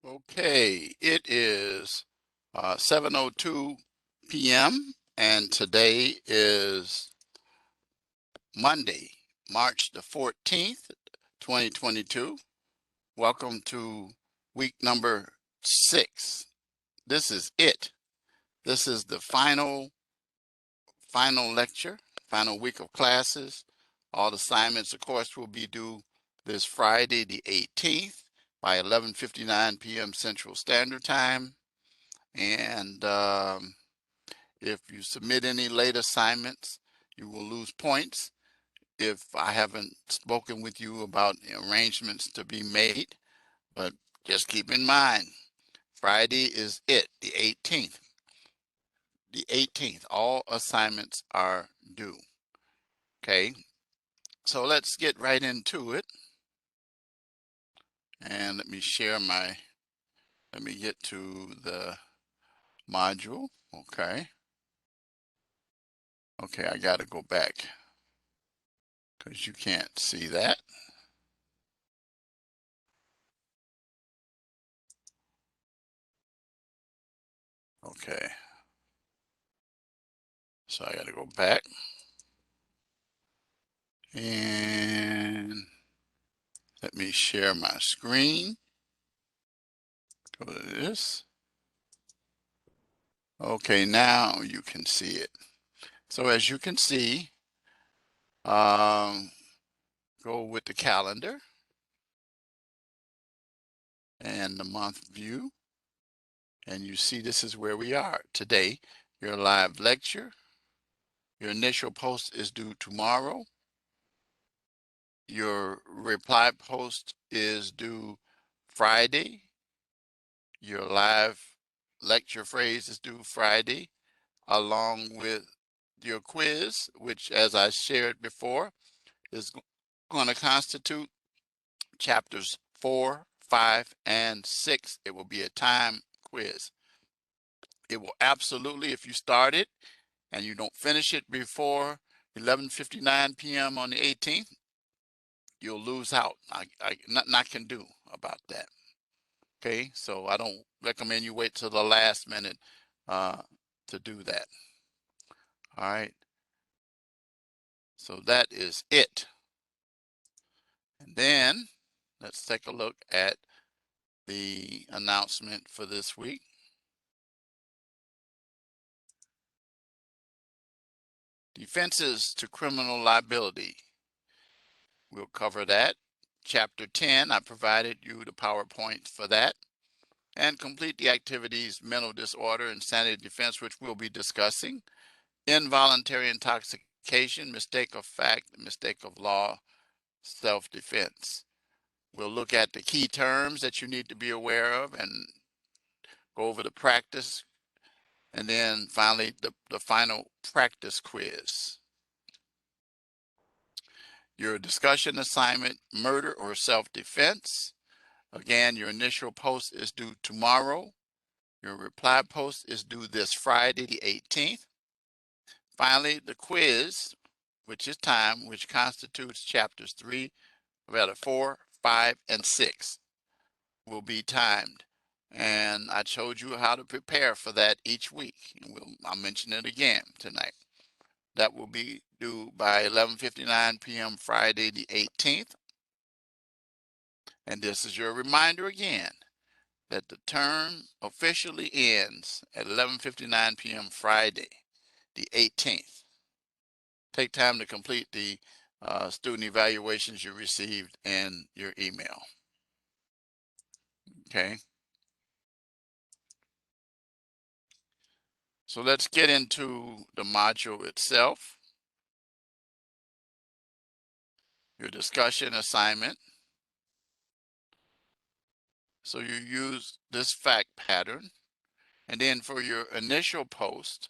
Okay, it is 7:02 p.m. and today is Monday, March the 14th, 2022. Welcome to week number 6. This is it. This is the final lecture, final week of classes. All the assignments, of course, will be due this Friday, the 18th by 11:59 p.m. Central Standard Time. And if you submit any late assignments, you will lose points if I haven't spoken with you about arrangements to be made. But just keep in mind, Friday is it, the 18th. The 18th, all assignments are due. Okay, so let's get right into it. And let me get to the module. Okay, I got to go back because you can't see that. Okay, so I got to go back and let me share my screen. Go to this. Okay, now you can see it. So as you can see, go with the calendar and the month view, and you see this is where we are today. Your live lecture. Your initial post is due tomorrow. Your reply post is due Friday. Your live lecture phrase is due Friday, along with your quiz, which, as I shared before, is going to constitute chapters 4, 5, and 6. It will be a time quiz. It will absolutely, if you start it and you don't finish it before 11:59 p.m. on the 18th, you'll lose out. Nothing I can do about that. Okay, so I don't recommend you wait till the last minute to do that. All right, so that is it. And then let's take a look at the announcement for this week. Defenses to criminal liability. We'll cover that. Chapter 10, I provided you the PowerPoint for that. And complete the activities, mental disorder, insanity defense, which we'll be discussing. Involuntary intoxication, mistake of fact, mistake of law, self-defense. We'll look at the key terms that you need to be aware of and go over the practice. And then finally, the final practice quiz. Your discussion assignment, murder or self-defense. Again, your initial post is due tomorrow. Your reply post is due this Friday, the 18th. Finally, the quiz, which is time, which constitutes chapters 4, 5, and 6, will be timed. And I showed you how to prepare for that each week. I'll mention it again tonight. That will be due by 11:59 p.m. Friday, the 18th. And this is your reminder again that the term officially ends at 11:59 p.m. Friday, the 18th. Take time to complete the student evaluations you received in your email. Okay. So let's get into the module itself. Your discussion assignment. So you use this fact pattern. And then for your initial post,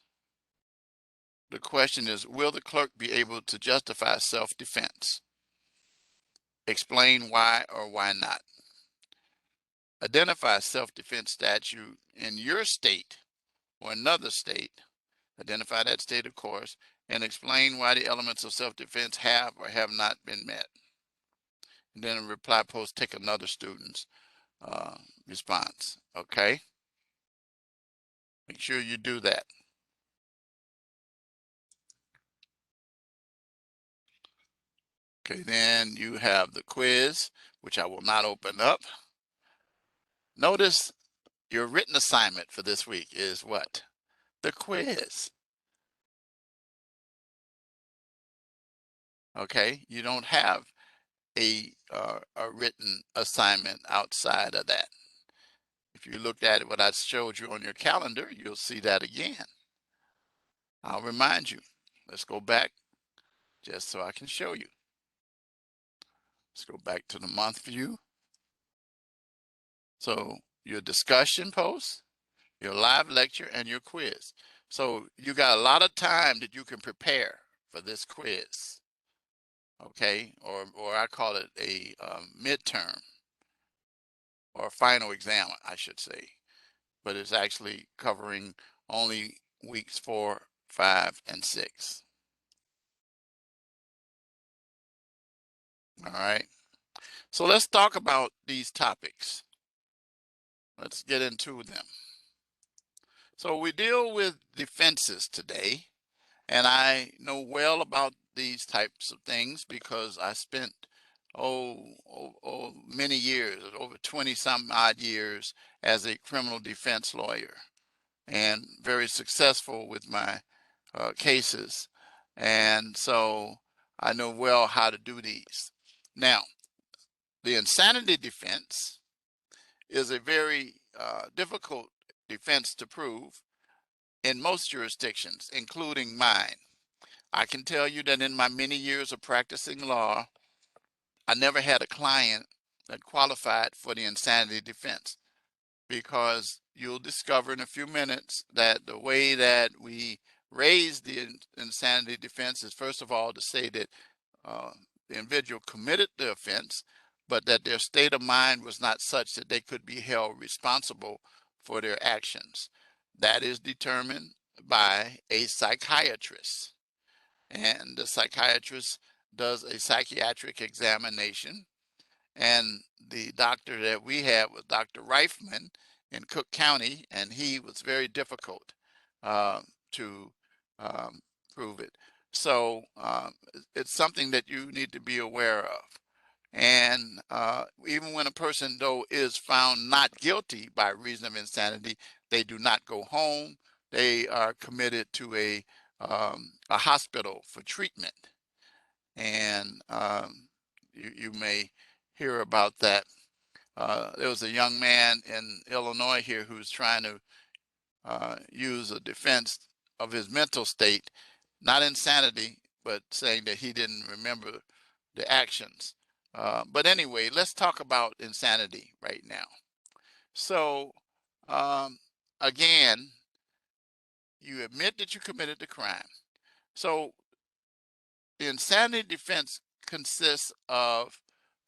the question is, will the clerk be able to justify self-defense? Explain why or why not. Identify self-defense statute in your state or another state. Identify that state, of course, and explain why the elements of self-defense have or have not been met. And then a reply post, take another student's response. Okay, make sure you do that. Okay, then you have the quiz, which I will not open up. Notice your written assignment for this week is what? The quiz. Okay, you don't have a written assignment outside of that. If you looked at it, what I showed you on your calendar, you'll see that again. I'll remind you. Let's go back just so I can show you. Let's go back to the month view. So your discussion post, your live lecture, and your quiz. So you got a lot of time that you can prepare for this quiz. Okay, or I call it a midterm or final exam, I should say. But it's actually covering only weeks 4, 5, and 6. All right. So let's talk about these topics. Let's get into them. So we deal with defenses today, and I know well about these types of things because I spent many years, over 20 some odd years as a criminal defense lawyer, and very successful with my cases. And so I know well how to do these. Now, the insanity defense is a very difficult defense to prove in most jurisdictions, including mine. I can tell you that in my many years of practicing law, I never had a client that qualified for the insanity defense, because you'll discover in a few minutes that the way that we raise the insanity defense is, first of all, to say that uh, the individual committed the offense, but that their state of mind was not such that they could be held responsible for their actions. That is determined by a psychiatrist, and the psychiatrist does a psychiatric examination. And the doctor that we had was Dr. Reifman in Cook County, and he was very difficult to um, prove it. So it's something that you need to be aware of. And even when a person, though, is found not guilty by reason of insanity, they do not go home. They are committed to a hospital for treatment. And you may hear about that. There was a young man in Illinois here who's trying to use a defense of his mental state, not insanity, but saying that he didn't remember the actions. But anyway, let's talk about insanity right now. So, um, again, you admit that you committed the crime. So, the insanity defense consists of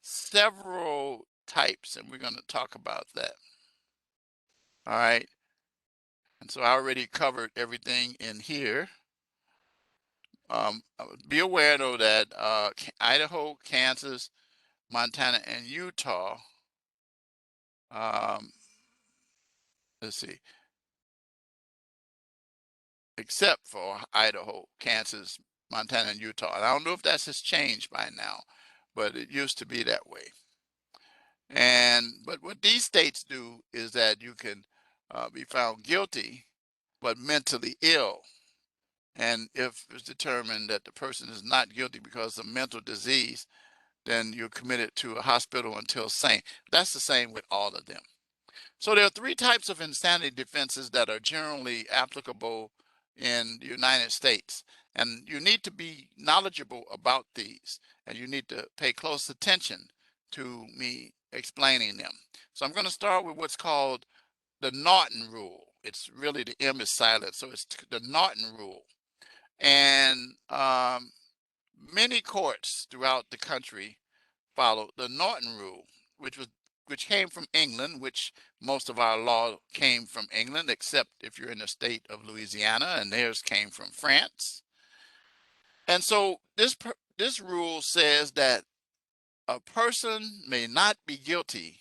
several types, and we're going to talk about that. All right. And so I already covered everything in here. Be aware, though, that Idaho, Kansas, Montana, and Utah, um, let's see, except for Idaho, Kansas, Montana, and Utah. And I don't know if that has changed by now, but it used to be that way. But what these states do is that you can be found guilty but mentally ill. And if it's determined that the person is not guilty because of mental disease, then you're committed to a hospital until sane. That's the same with all of them. So there are three types of insanity defenses that are generally applicable in the United States. And you need to be knowledgeable about these, and you need to pay close attention to me explaining them. So I'm going to start with what's called the Norton rule. It's really, the M is silent, so it's the Norton rule. And many courts throughout the country followed the Norton rule, which came from England, which most of our law came from England, except if you're in the state of Louisiana, and theirs came from France. And so this rule says that a person may not be guilty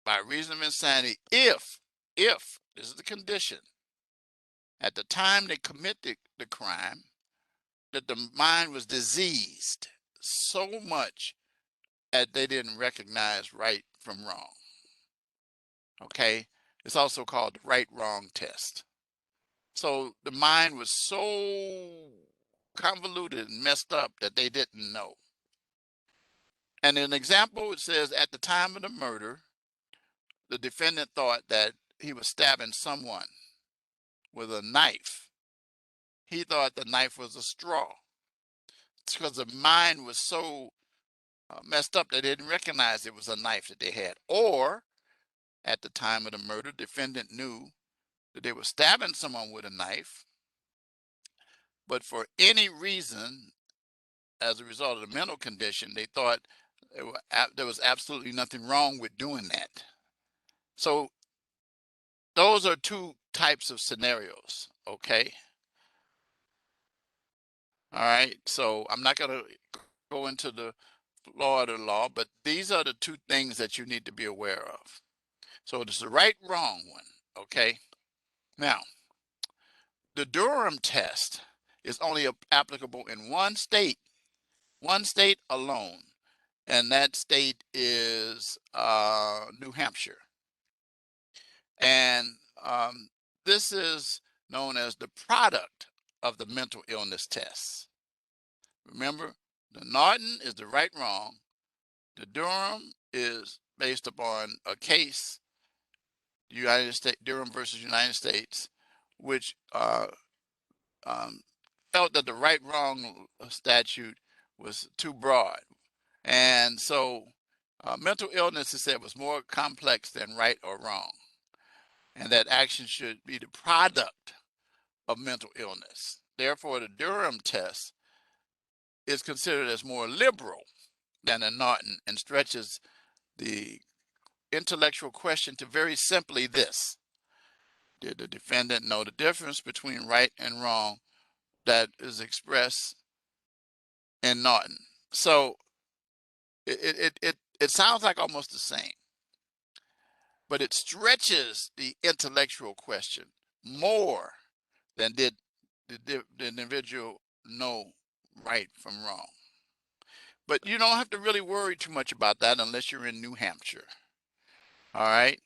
by reason of insanity if this is the condition, at the time they commit the crime, that the mind was diseased so much that they didn't recognize right from wrong. Okay? It's also called the right-wrong test. So the mind was so convoluted and messed up that they didn't know. And in an example, it says at the time of the murder, the defendant thought that he was stabbing someone with a knife. He thought the knife was a straw. It's because the mind was so messed up that they didn't recognize it was a knife that they had. Or at the time of the murder, defendant knew that they were stabbing someone with a knife, but for any reason, as a result of the mental condition, they thought there was absolutely nothing wrong with doing that. So those are two types of scenarios, okay? All right, so I'm not going to go into the Florida law, but these are the two things that you need to be aware of. So it's the right, wrong one, okay? Now, the Durham test is only applicable in one state alone, and that state is New Hampshire. And this is known as the product of the mental illness tests. Remember, the Norton is the right, wrong. The Durham is based upon a case, United States, Durham versus United States, which felt that the right, wrong statute was too broad. And so mental illness, it said, was more complex than right or wrong, and that action should be the product of mental illness. Therefore, the Durham test is considered as more liberal than the Norton and stretches the intellectual question to very simply this: did the defendant know the difference between right and wrong that is expressed in Norton? So it sounds like almost the same, but it stretches the intellectual question more than did the individual know right from wrong. But you don't have to really worry too much about that unless you're in New Hampshire. All right.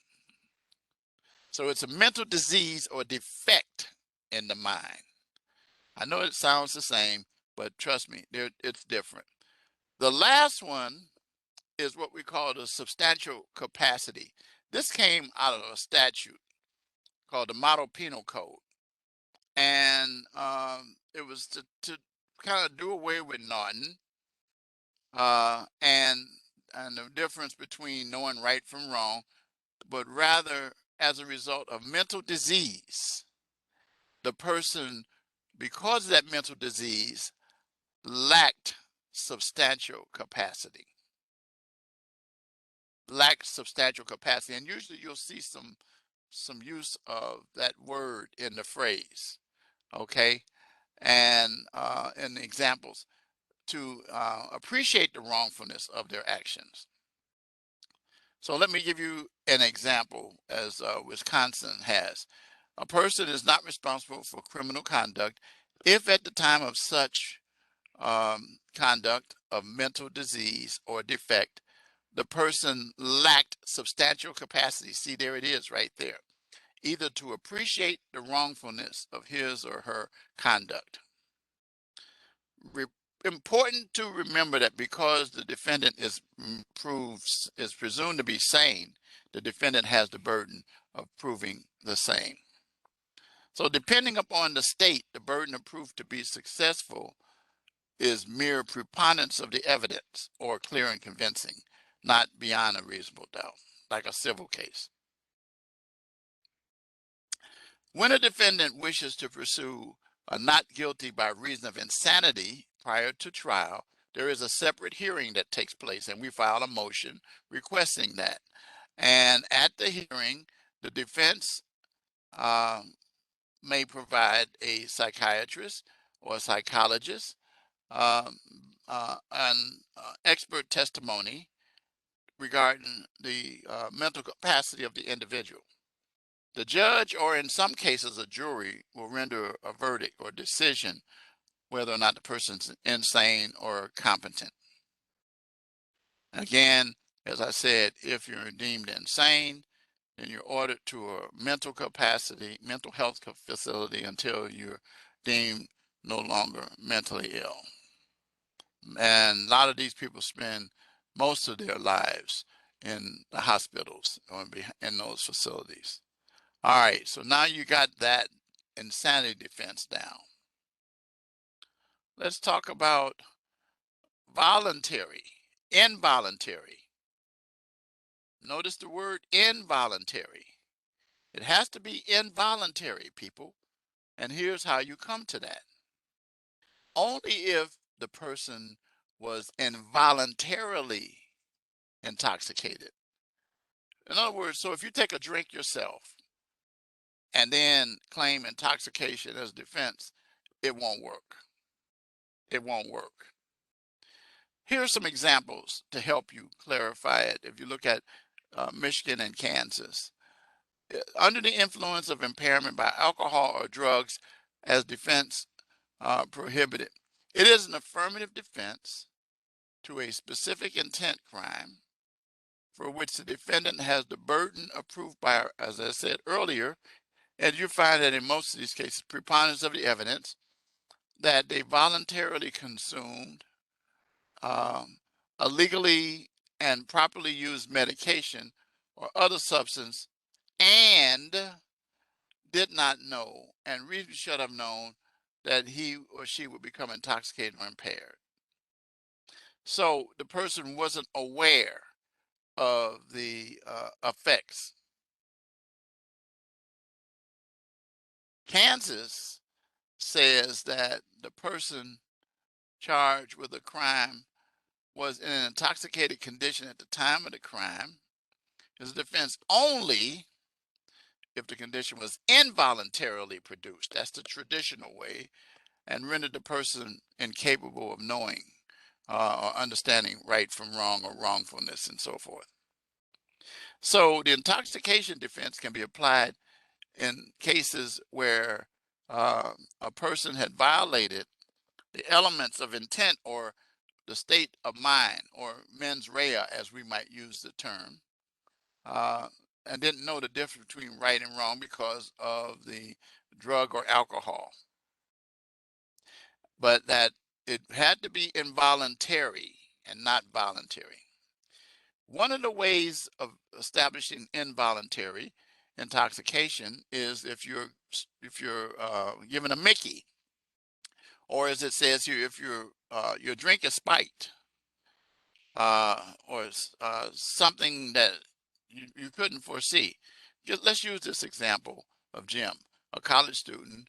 So it's a mental disease or defect in the mind. I know it sounds the same, but trust me, it's different. The last one is what we call the substantial capacity. This came out of a statute called the Model Penal Code. And it was to kind of do away with Norton and the difference between knowing right from wrong, but rather as a result of mental disease, the person, because of that mental disease, lacked substantial capacity. Lacked substantial capacity. And usually you'll see some use of that word in the phrase, okay? And in the examples, to appreciate the wrongfulness of their actions. So let me give you an example, as Wisconsin has. A person is not responsible for criminal conduct if at the time of such conduct of mental disease or defect, the person lacked substantial capacity. See, there it is right there. Either to appreciate the wrongfulness of his or her conduct. Important to remember that because the defendant is presumed to be sane, the defendant has the burden of proving the same. So depending upon the state, the burden of proof to be successful is mere preponderance of the evidence or clear and convincing, not beyond a reasonable doubt, like a civil case. When a defendant wishes to pursue a not guilty by reason of insanity prior to trial, there is a separate hearing that takes place, and we file a motion requesting that. And at the hearing, the defense may provide a psychiatrist or a psychologist and expert testimony regarding the mental capacity of the individual. The judge, or in some cases a jury, will render a verdict or decision whether or not the person's insane or competent. Again, as I said, if you're deemed insane, then you're ordered to a mental health facility until you're deemed no longer mentally ill. And a lot of these people spend most of their lives in the hospitals or in those facilities. All right, so now you got that insanity defense down. Let's talk about voluntary, involuntary. Notice the word involuntary. It has to be involuntary, people. And here's how you come to that. Only if the person was involuntarily intoxicated. In other words, so if you take a drink yourself and then claim intoxication as defense, it won't work. It won't work. Here are some examples to help you clarify it. If you look at Michigan and Kansas, under the influence of impairment by alcohol or drugs as defense prohibited, it is an affirmative defense to a specific intent crime for which the defendant has the burden of proof by, as I said earlier, and you find that in most of these cases, preponderance of the evidence, that they voluntarily consumed a legally and properly used medication or other substance and did not know and really should have known that he or she would become intoxicated or impaired. So the person wasn't aware of the effects. Kansas says that the person charged with a crime was in an intoxicated condition at the time of the crime. Is a defense only if the condition was involuntarily produced. That's the traditional way, and rendered the person incapable of knowing or understanding right from wrong or wrongfulness and so forth. So the intoxication defense can be applied in cases where a person had violated the elements of intent or the state of mind, or mens rea, as we might use the term, and didn't know the difference between right and wrong because of the drug or alcohol. But that it had to be involuntary and not voluntary. One of the ways of establishing involuntary intoxication is if you're given a Mickey, or as it says here, if your drink is spiked, or something that you couldn't foresee. Let's use this example of Jim, a college student,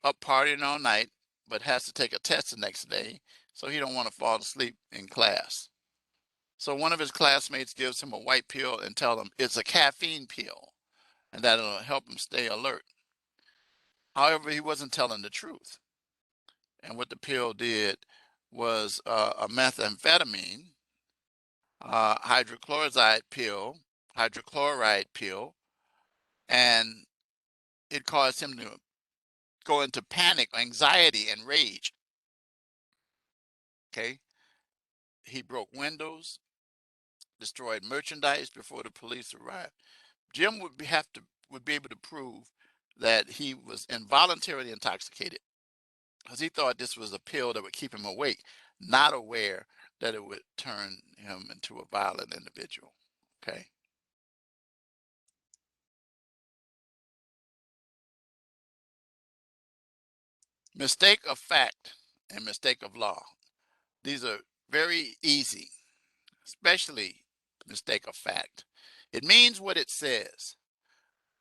up partying all night, but has to take a test the next day, so he don't want to fall asleep in class. So one of his classmates gives him a white pill and tell him it's a caffeine pill and that it'll help him stay alert. However, he wasn't telling the truth. And what the pill did was a methamphetamine hydrochloride pill, and it caused him to go into panic, anxiety, and rage. Okay, he broke windows, destroyed merchandise before the police arrived. Jim would be able to prove that he was involuntarily intoxicated because he thought this was a pill that would keep him awake, not aware that it would turn him into a violent individual. Okay. Mistake of fact and mistake of law. These are very easy, especially mistake of fact. It means what it says.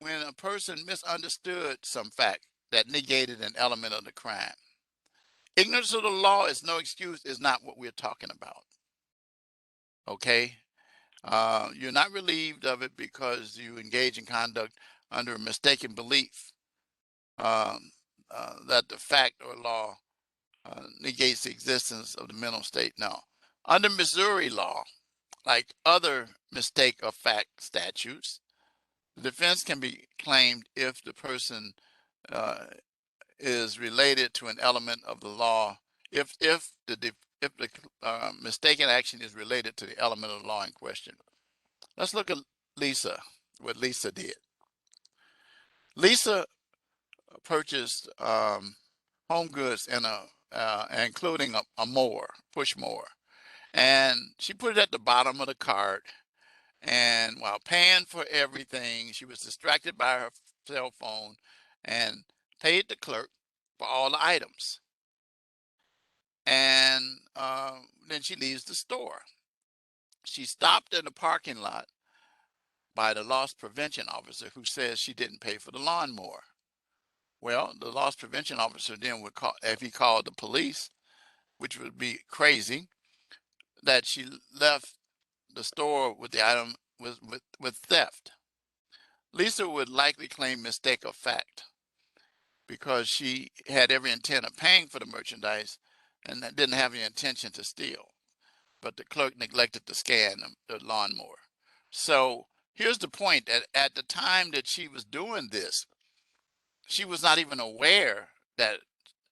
When a person misunderstood some fact that negated an element of the crime. Ignorance of the law is no excuse is not what we're talking about. Okay? You're not relieved of it because you engage in conduct under a mistaken belief that the fact or law negates the existence of the mental state. No. Under Missouri law, Like other mistake of fact statutes, the defense can be claimed if the person uh, is related to an element of the law, if the mistaken action is related to the element of the law in question. Let's look at Lisa, what Lisa did. Lisa purchased home goods in including a mower, push mower, and she put it at the bottom of the cart. And while paying for everything, she was distracted by her cell phone and paid the clerk for all the items. And then she leaves the store. She stopped in the parking lot by the loss prevention officer, who says she didn't pay for the lawnmower. Well, the loss prevention officer then would call, if he called the police, which would be crazy, that she left the store with the item with theft. Lisa would likely claim mistake of fact because she had every intent of paying for the merchandise and didn't have the intention to steal. But the clerk neglected to scan the lawnmower. So here's the point, that at the time that she was doing this, she was not even aware that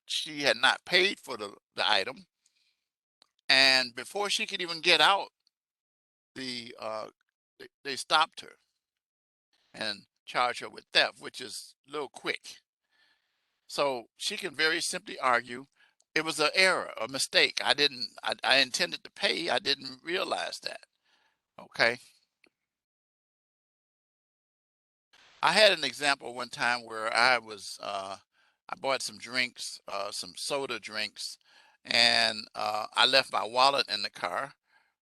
she had not paid for the item. And before she could even get out, they stopped her and charged her with theft, which is a little quick. So she can very simply argue it was an error, a mistake. I intended to pay. I didn't realize that. Okay. I had an example one time where I bought some drinks, some soda drinks, and I left my wallet in the car.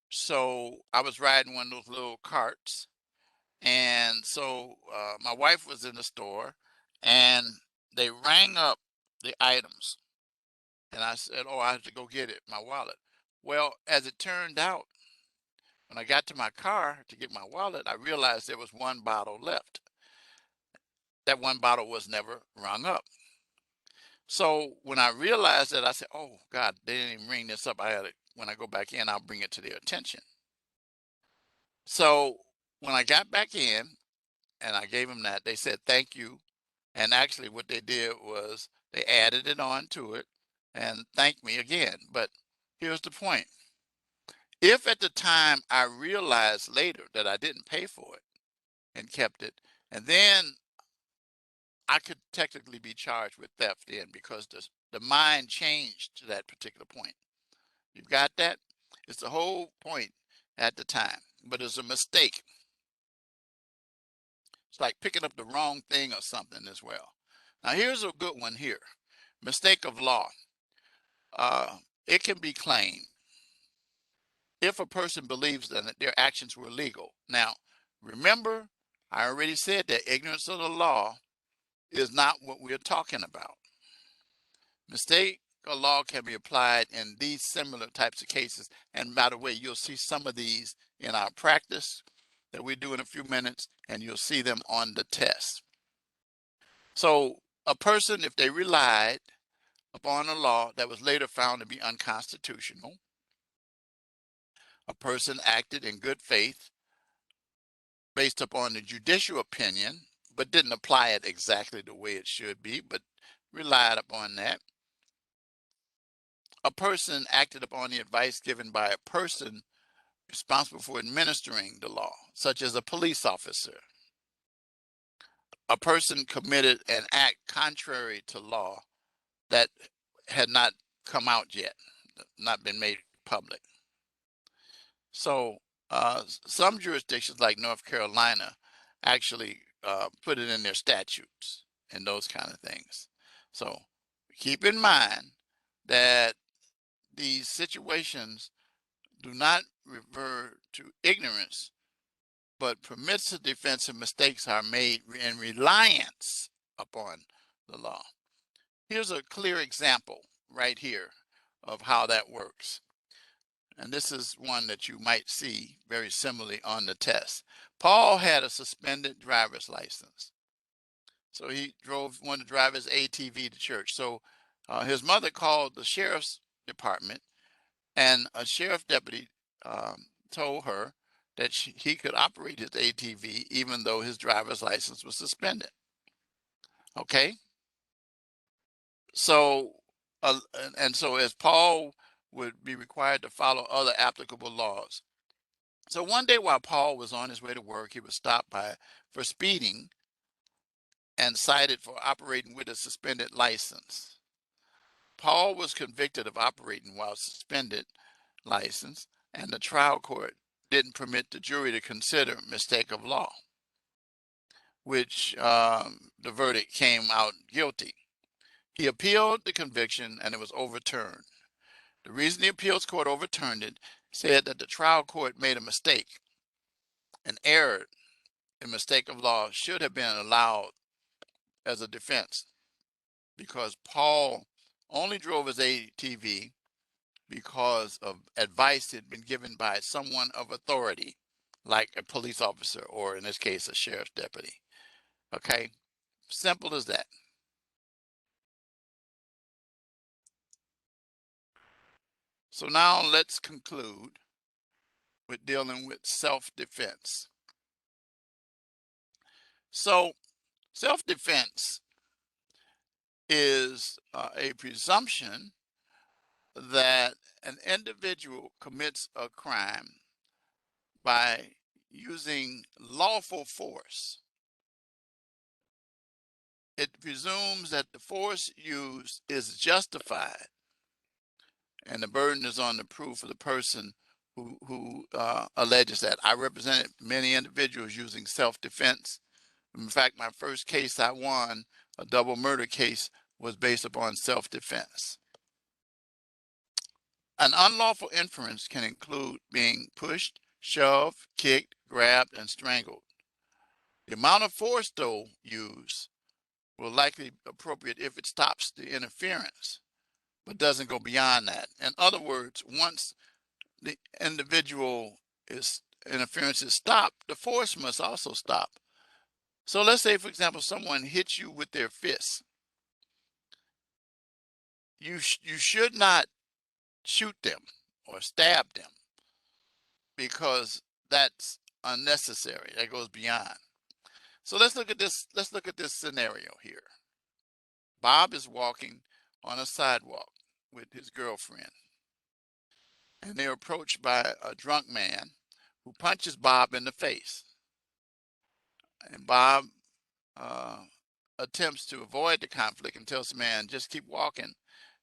So I was riding one of those little carts. And so my wife was in the store and they rang up the items. And I said, oh, I have to go get it, my wallet. Well, as it turned out, when I got to my car to get my wallet, I realized there was one bottle left. That one bottle was never rung up. So when I realized that, I said, oh, God, they didn't even ring this up. When I go back in, I'll bring it to their attention. So when I got back in and I gave them that, they said, thank you. And actually what they did was they added it on to it and thanked me again. But here's the point. If at the time I realized later that I didn't pay for it and kept it, and then I could technically be charged with theft then because the mind changed to that particular point. You've got that? It's the whole point at the time, but it's a mistake. It's like picking up the wrong thing or something as well. Now here's a good one here. Mistake of law. It can be claimed if a person believes that their actions were legal. Now, remember, I already said that ignorance of the law is not what we're talking about. Mistake of law can be applied in these similar types of cases. And by the way, you'll see some of these in our practice that we do in a few minutes, and you'll see them on the test. So a person, if they relied upon a law that was later found to be unconstitutional, a person acted in good faith based upon the judicial opinion, but didn't apply it exactly the way it should be, but relied upon that. A person acted upon the advice given by a person responsible for administering the law, such as a police officer. A person committed an act contrary to law that had not come out yet, not been made public. So some jurisdictions like North Carolina actually put it in their statutes and those kind of things. So keep in mind that these situations do not refer to ignorance, but permits the defense if mistakes are made in reliance upon the law. Here's a clear example right here of how that works. And this is one that you might see very similarly on the test. Paul had a suspended driver's license. So he wanted to drive his ATV to church. So his mother called the sheriff's department, and a sheriff deputy told her that he could operate his ATV even though his driver's license was suspended. Okay, so and so as Paul would be required to follow other applicable laws. So one day while Paul was on his way to work, he was stopped for speeding and cited for operating with a suspended license. Paul was convicted of operating while suspended license, and the trial court didn't permit the jury to consider mistake of law, which the verdict came out guilty. He appealed the conviction and it was overturned. The reason the appeals court overturned it said that the trial court made a mistake. An error in mistake of law should have been allowed as a defense because Paul only drove his ATV because of advice that had been given by someone of authority, like a police officer or in this case, a sheriff's deputy. Okay, simple as that. So now let's conclude with dealing with self-defense. So self-defense is a presumption that an individual commits a crime by using lawful force. It presumes that the force used is justified, and the burden is on the proof of the person who alleges that. I represented many individuals using self-defense. In fact, my first case I won, a double murder case, was based upon self-defense. An unlawful inference can include being pushed, shoved, kicked, grabbed, and strangled. The amount of force, though, used will likely be appropriate if it stops the interference, but doesn't go beyond that. In other words, once the individual interference is stopped, the force must also stop. So let's say, for example, someone hits you with their fist. You should not shoot them or stab them because that's unnecessary. That goes beyond. So let's look at this. Let's look at this scenario here. Bob is walking on a sidewalk with his girlfriend, and they're approached by a drunk man who punches Bob in the face. And Bob attempts to avoid the conflict and tells the man, just keep walking.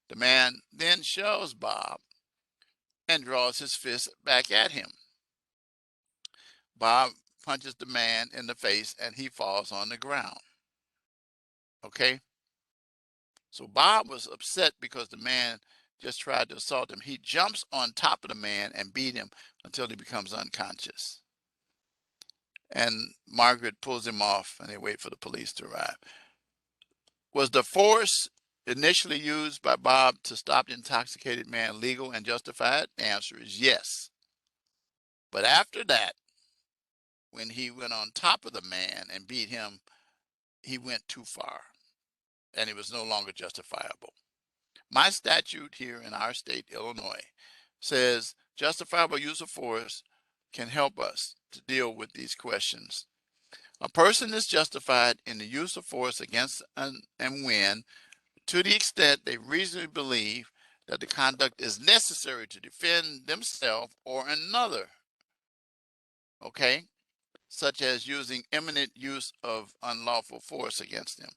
The man then shoves Bob and draws his fist back at him. Bob punches the man in the face and he falls on the ground. Okay? So Bob was upset because the man just tried to assault him. He jumps on top of the man and beat him until he becomes unconscious. And Margaret pulls him off and they wait for the police to arrive. Was the force initially used by Bob to stop the intoxicated man legal and justified? The answer is yes. But after that, when he went on top of the man and beat him, he went too far and it was no longer justifiable. My statute here in our state, Illinois, says justifiable use of force can help us to deal with these questions. A person is justified in the use of force against and when, to the extent they reasonably believe that the conduct is necessary to defend themselves or another, okay, such as using imminent use of unlawful force against them.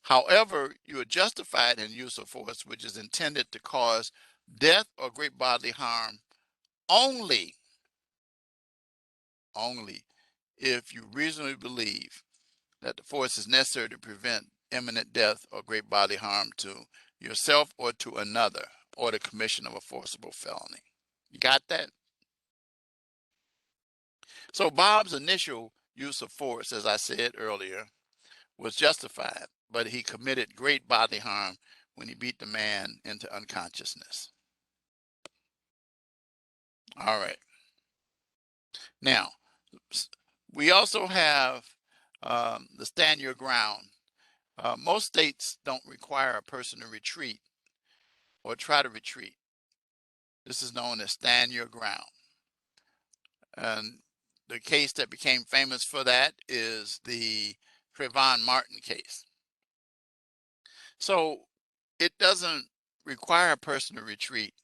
However, you are justified in use of force which is intended to cause death or great bodily harm only if you reasonably believe that the force is necessary to prevent imminent death or great bodily harm to yourself or to another, or the commission of a forcible felony. You got that? So Bob's initial use of force, as I said earlier, was justified, but he committed great bodily harm when he beat the man into unconsciousness. All right. Now, we also have the stand your ground. Most states don't require a person to retreat or try to retreat. This is known as stand your ground. And the case that became famous for that is the Trayvon Martin case. So it doesn't require a person to retreat,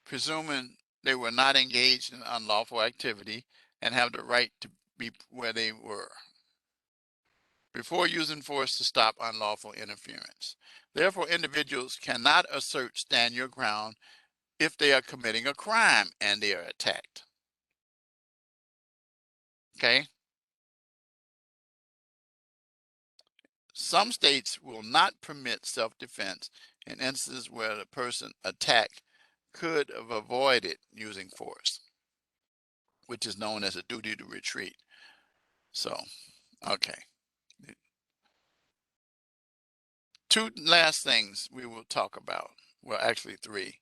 presuming they were not engaged in unlawful activity and have the right to be where they were before using force to stop unlawful interference. Therefore, individuals cannot assert stand your ground if they are committing a crime and they are attacked. Okay? Some states will not permit self-defense in instances where the person attacked could have avoided using force, which is known as a duty to retreat. So, okay. Two last things we will talk about. Well, actually three.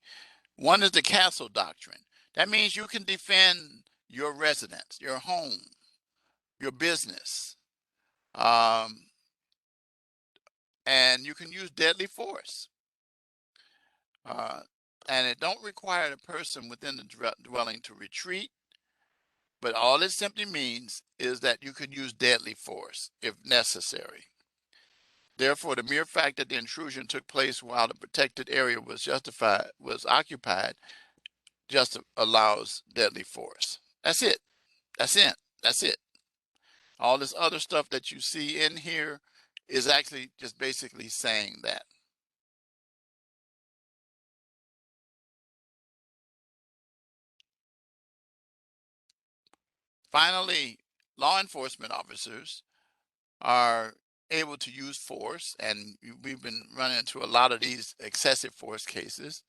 One is the castle doctrine. That means you can defend your residence, your home, your business, and you can use deadly force. And it don't require the person within the dwelling to retreat, but all it simply means is that you can use deadly force if necessary. Therefore, the mere fact that the intrusion took place while the protected area was occupied, just allows deadly force. That's it. That's it. That's it. All this other stuff that you see in here is actually just basically saying that. Finally, law enforcement officers are able to use force, and we've been running into a lot of these excessive force cases,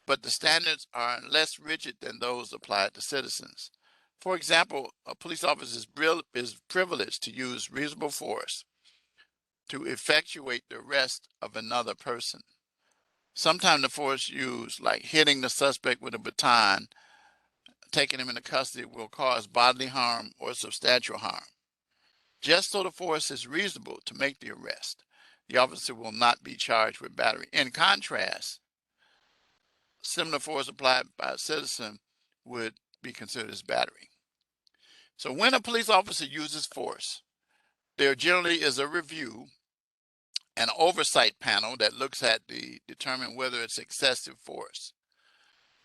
but the standards are less rigid than those applied to citizens. For example, a police officer is privileged to use reasonable force to effectuate the arrest of another person. Sometimes the force used, like hitting the suspect with a baton, taking him into custody, will cause bodily harm or substantial harm. Just so the force is reasonable to make the arrest, the officer will not be charged with battery. In contrast, similar force applied by a citizen would be considered as battery. So when a police officer uses force, there generally is a review, an oversight panel that looks at determine whether it's excessive force.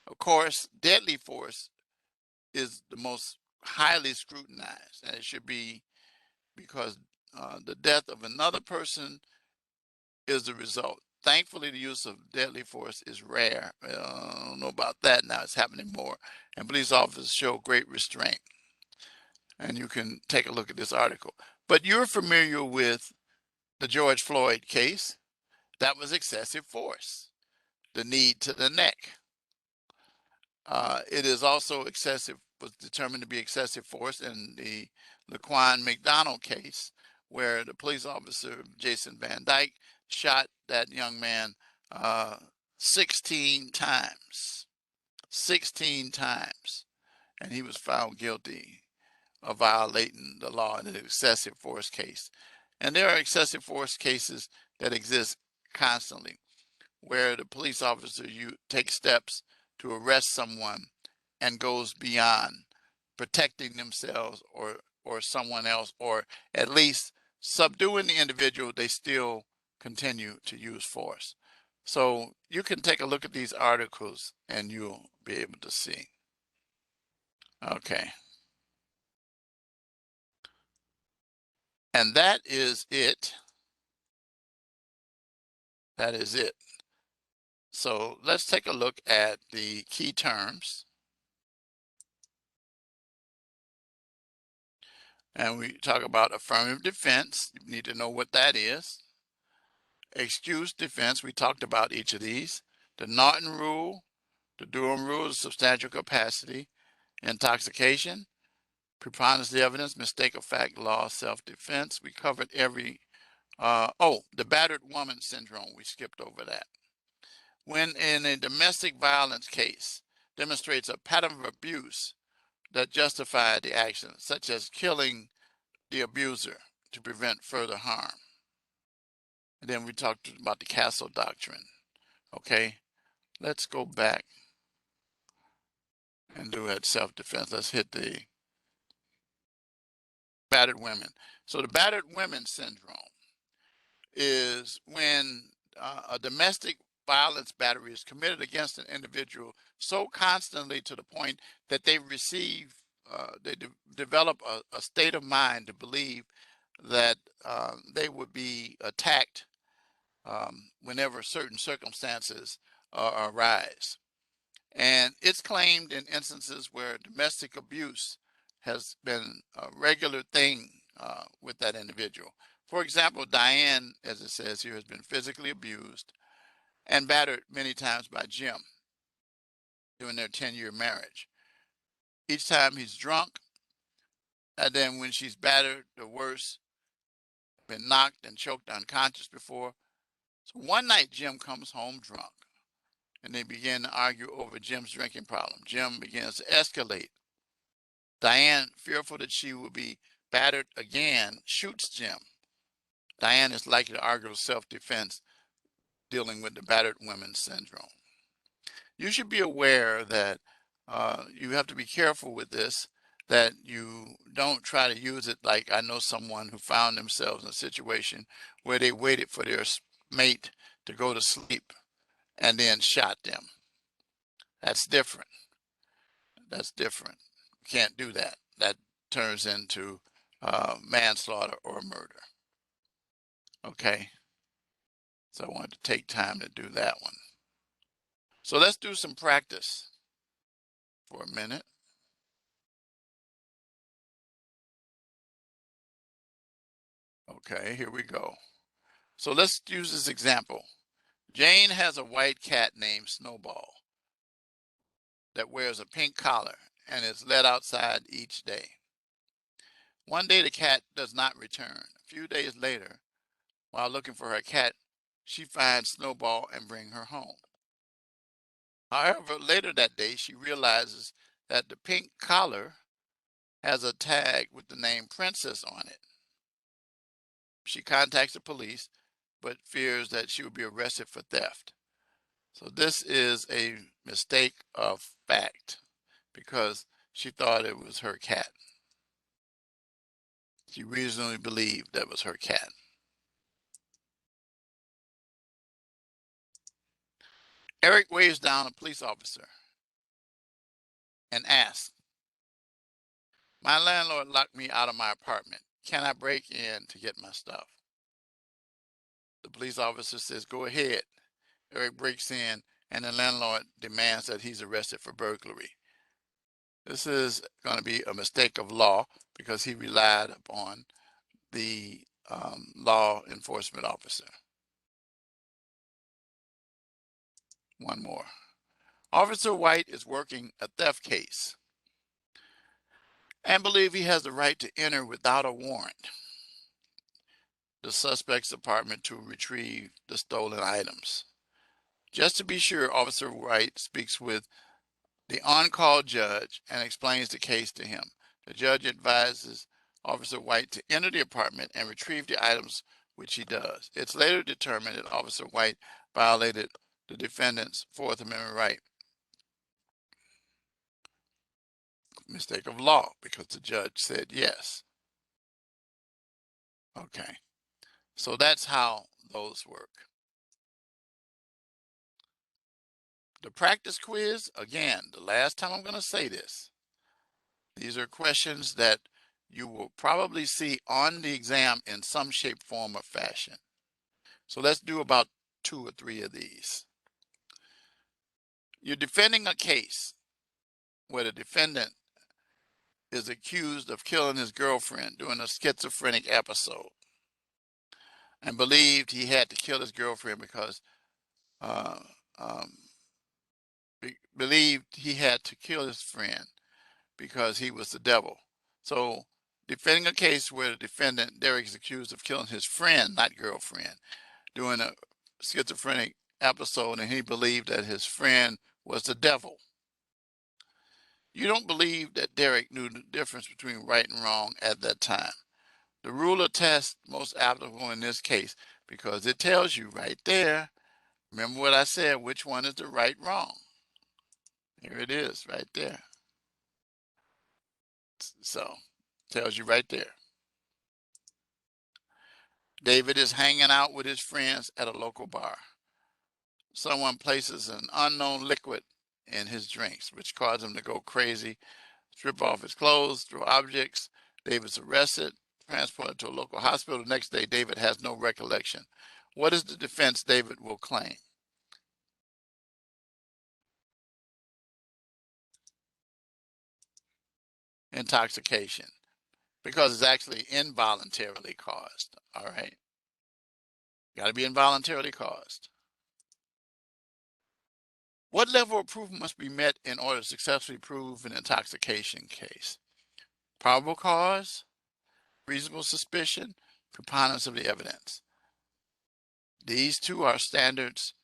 Of course, deadly force is the most highly scrutinized, and it should be because the death of another person is the result. Thankfully, the use of deadly force is rare. I don't know about that now. It's happening more. And police officers show great restraint. And you can take a look at this article. But you're familiar with the George Floyd case. That was excessive force. The knee to the neck. It is also was determined to be excessive force in the Laquan McDonald case, where the police officer, Jason Van Dyke, shot that young man 16 times. 16 times. And he was found guilty of violating the law in an excessive force case. And there are excessive force cases that exist constantly, where the police officer take steps to arrest someone and goes beyond protecting themselves or someone else, or at least subduing the individual, they still continue to use force. So you can take a look at these articles and you'll be able to see. Okay. And that is it. That is it. So let's take a look at the key terms. And we talk about affirmative defense. You need to know what that is. Excuse defense, we talked about each of these. The Norton rule, the Durham rule of substantial capacity, intoxication, preponderance of the evidence, mistake of fact, law, self-defense. We covered every, the battered woman syndrome, we skipped over that. When in a domestic violence case demonstrates a pattern of abuse that justified the action, such as killing the abuser to prevent further harm. And then we talked about the castle doctrine. Okay, let's go back. and do it self-defense. Let's hit the battered women. So the battered women syndrome is when a domestic violence battery is committed against an individual so constantly to the point that they receive, develop a state of mind to believe that they would be attacked whenever certain circumstances arise. And it's claimed in instances where domestic abuse has been a regular thing with that individual. For example, Diane, as it says here, has been physically abused and battered many times by Jim during their 10-year marriage. Each time he's drunk, and then when she's battered, the worst, been knocked and choked unconscious before. So one night, Jim comes home drunk, and they begin to argue over Jim's drinking problem. Jim begins to escalate. Diane, fearful that she will be battered again, shoots Jim. Diane is likely to argue self-defense, dealing with the battered women syndrome. You should be aware that you have to be careful with this, that you don't try to use it like I know someone who found themselves in a situation where they waited for their mate to go to sleep and then shot them. That's different. That's different. You can't do that. That turns into manslaughter or murder. Okay. So I wanted to take time to do that one. So let's do some practice for a minute. Okay, here we go. So let's use this example. Jane has a white cat named Snowball that wears a pink collar and is let outside each day. One day the cat does not return. A few days later, while looking for her cat, she finds Snowball and brings her home. However, later that day, she realizes that the pink collar has a tag with the name Princess on it. She contacts the police, but fears that she will be arrested for theft. So this is a mistake of fact because she thought it was her cat. She reasonably believed that was her cat. Eric waves down a police officer and asks, "My landlord locked me out of my apartment. Can I break in to get my stuff?" The police officer says, "Go ahead." Eric breaks in and the landlord demands that he's arrested for burglary. This is going to be a mistake of law because he relied upon the law enforcement officer. One more. Officer White is working a theft case and believes he has the right to enter without a warrant the suspect's apartment to retrieve the stolen items. Just to be sure, Officer White speaks with the on-call judge and explains the case to him. The judge advises Officer White to enter the apartment and retrieve the items, which he does. It's later determined that Officer White violated the defendant's Fourth Amendment right. Mistake of law because the judge said yes. Okay, so that's how those work. The practice quiz, again, the last time I'm going to say this, these are questions that you will probably see on the exam in some shape, form, or fashion. So let's do about 2 or 3 of these. You're defending a case where the defendant is accused of killing his girlfriend during a schizophrenic episode and believed he had to kill his girlfriend because uh, um, believed he had to kill his friend because he was the devil. So defending a case where the defendant, Derek, is accused of killing his friend, not girlfriend, during a schizophrenic episode, and he believed that his friend was the devil. You don't believe that Derek knew the difference between right and wrong at that time. The rule of test most applicable in this case because it tells you right there, remember what I said, which one is the right wrong. Here it is right there. So tells you right there. David is hanging out with his friends at a local bar. Someone places an unknown liquid in his drinks, which causes him to go crazy, strip off his clothes, throw objects. David's arrested, transported to a local hospital. The next day, David has no recollection. What is the defense David will claim? Intoxication, because it's actually involuntarily caused. All right. Got to be involuntarily caused. What level of proof must be met in order to successfully prove an intoxication case? Probable cause, reasonable suspicion, preponderance of the evidence. These two are standards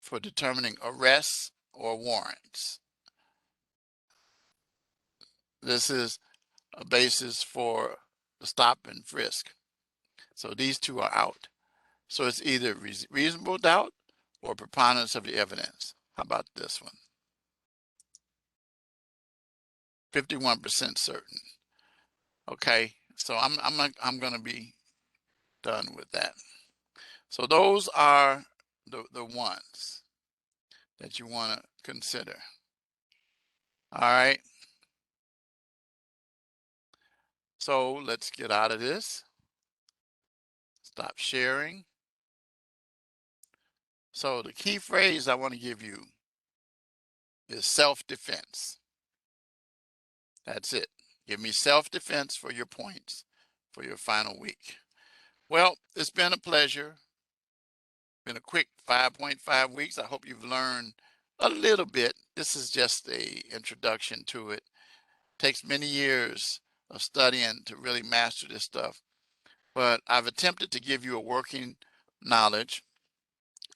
for determining arrests or warrants. This is a basis for the stop and frisk. So these two are out. So it's either reasonable doubt or preponderance of the evidence. How about this one? 51% certain. Okay, so I'm going to be done with that. So those are the ones that you want to consider. All right. So let's get out of this. Stop sharing. So the key phrase I want to give you is self-defense. That's it. Give me self-defense for your points for your final week. Well, it's been a pleasure. Been a quick 5.5 weeks. I hope you've learned a little bit. This is just a introduction to it. Takes many years of studying to really master this stuff. But I've attempted to give you a working knowledge,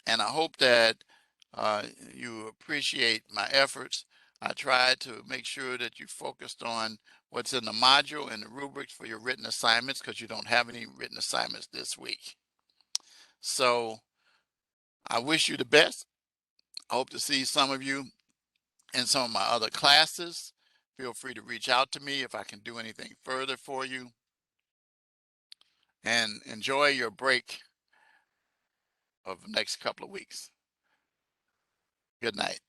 and I hope that you appreciate my efforts. I tried to make sure that you focused on what's in the module and the rubrics for your written assignments, because you don't have any written assignments this week. So I wish you the best. I hope to see some of you in some of my other classes. Feel free to reach out to me if I can do anything further for you. And enjoy your break of the next couple of weeks. Good night.